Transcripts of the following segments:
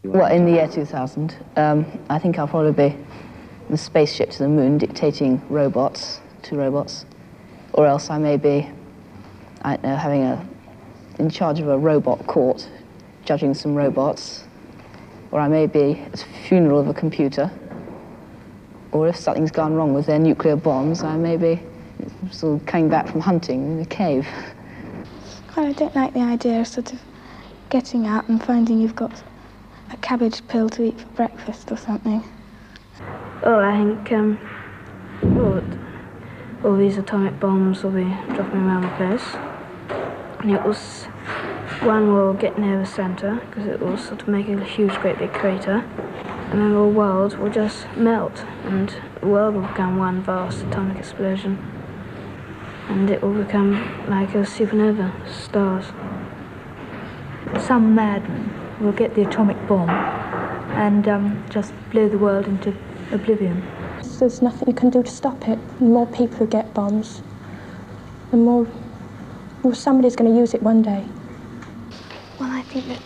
Well, in the year 2000, I think I'll probably be in a spaceship to the moon dictating robots to robots. Or else I may be, I don't know, in charge of a robot court, judging some robots. Or I may be at the funeral of a computer. Or if something's gone wrong with their nuclear bombs, I may be sort of coming back from hunting in a cave. Well, I don't like the idea of sort of getting out and finding you've got a cabbage pill to eat for breakfast or something. Oh, I think all these atomic bombs will be dropping around the place. And one will get near the centre, because it will sort of make a huge, great big crater. And then the world will just melt, and the world will become one vast atomic explosion. And it will become like a supernova, stars. Some madman will get the atomic bomb and just blow the world into oblivion. There's nothing you can do to stop it. The more people who get bombs, the more somebody's going to use it one day. Well, I think that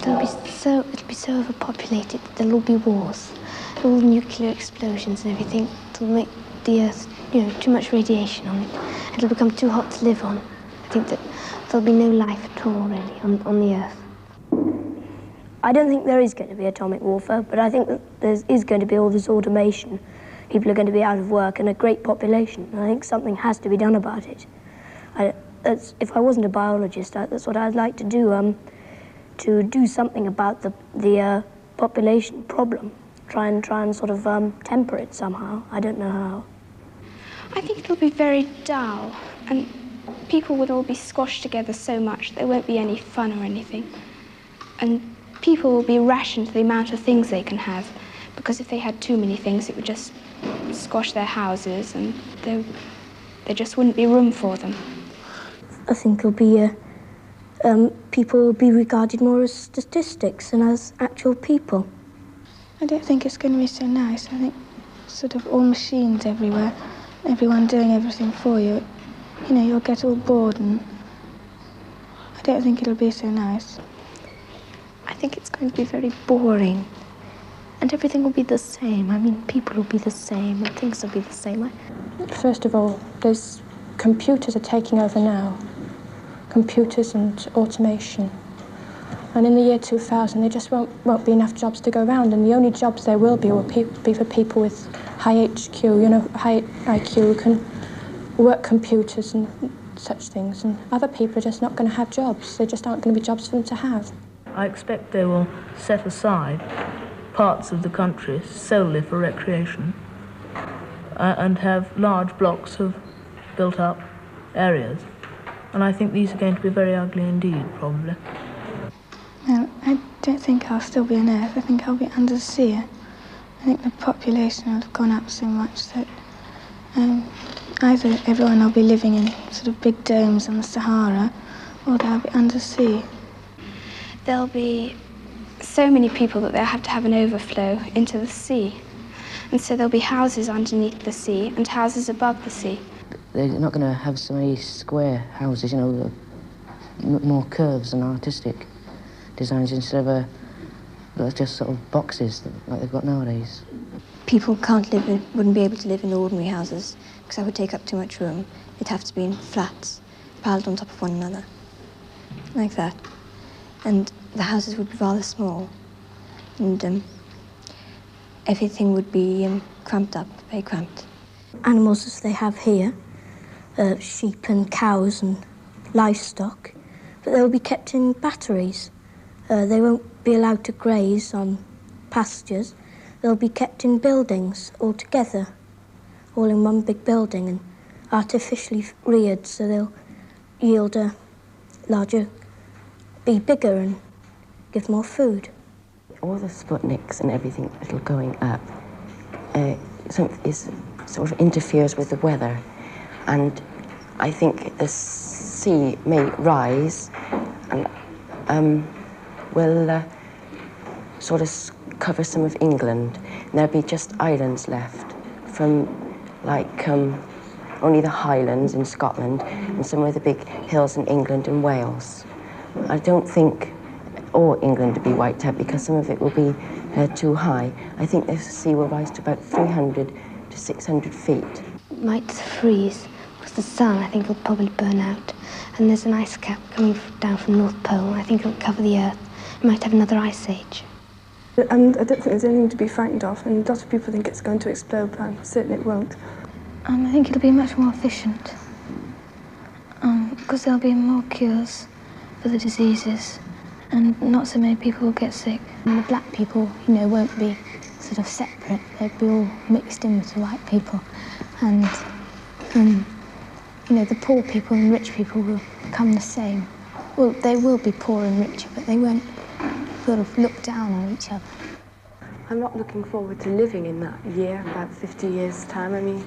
it'll be so overpopulated that there'll all be wars, all nuclear explosions and everything. It'll make the Earth, too much radiation on it. It'll become too hot to live on. I think that there'll be no life at all, really, on the Earth. I don't think there is going to be atomic warfare, but I think that there is going to be all this automation. People are going to be out of work and a great population. And I think something has to be done about it. If I wasn't a biologist, that's what I'd like to do something about the population problem. Try and sort of temper it somehow. I don't know how. I think it'll be very dull, and people would all be squashed together so much there won't be any fun or anything. And people will be rationed to the amount of things they can have, because if they had too many things, it would just squash their houses, and there just wouldn't be room for them. I think it'll be people will be regarded more as statistics than as actual people. I don't think it's going to be so nice. I think sort of all machines everywhere, everyone doing everything for you. You'll get all bored, and I don't think it'll be so nice. I think it's going to be very boring, and everything will be the same. I mean, people will be the same, and things will be the same. First of all, computers are taking over now. Computers and automation. And in the year 2000, there just won't be enough jobs to go around, and the only jobs there will be for people with high HQ, high IQ, who can work computers and such things. And other people are just not going to have jobs. There just aren't going to be jobs for them to have. I expect they will set aside parts of the country solely for recreation and have large blocks of built-up areas. And I think these are going to be very ugly indeed, probably. Well, I don't think I'll still be on Earth. I think I'll be under the sea. I think the population will have gone up so much that either everyone will be living in sort of big domes on the Sahara, or they'll be under the sea. There'll be so many people that they'll have to have an overflow into the sea. And so there'll be houses underneath the sea and houses above the sea. They're not going to have so many square houses, more curves and artistic designs instead of just sort of boxes like they've got nowadays. People wouldn't be able to live in ordinary houses because that would take up too much room. It'd have to be in flats, piled on top of one another, like that. And the houses would be rather small, and everything would be cramped up, very cramped. Animals as they have here, sheep and cows and livestock, but they'll be kept in batteries. They won't be allowed to graze on pastures. They'll be kept in buildings all together, all in one big building and artificially reared, so they'll yield a larger, be bigger and give more food. All the Sputniks and everything that are going up sort of interferes with the weather, and I think the sea may rise and will sort of cover some of England, and there'll be just islands left from only the Highlands in Scotland and some of the big hills in England and Wales. I don't think or England to be wiped out because some of it will be too high. I think the sea will rise to about 300 to 600 feet. It might freeze because the sun, I think, will probably burn out. And there's an ice cap coming down from the North Pole. I think it'll cover the Earth. It might have another ice age. And I don't think there's anything to be frightened of, and a lot of people think it's going to explode, but I'm certain it won't. I think it'll be much more efficient, because there'll be more cures for the diseases, and not so many people will get sick. And the black people, you know, won't be sort of separate. They'll be all mixed in with the white people, and you know, the poor people and rich people will become the same. Well, they will be poor and richer, but they won't sort of look down on each other. I'm not looking forward to living in that year, about 50 years' time. I mean,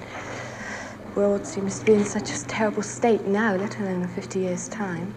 the world seems to be in such a terrible state now, let alone in 50 years' time.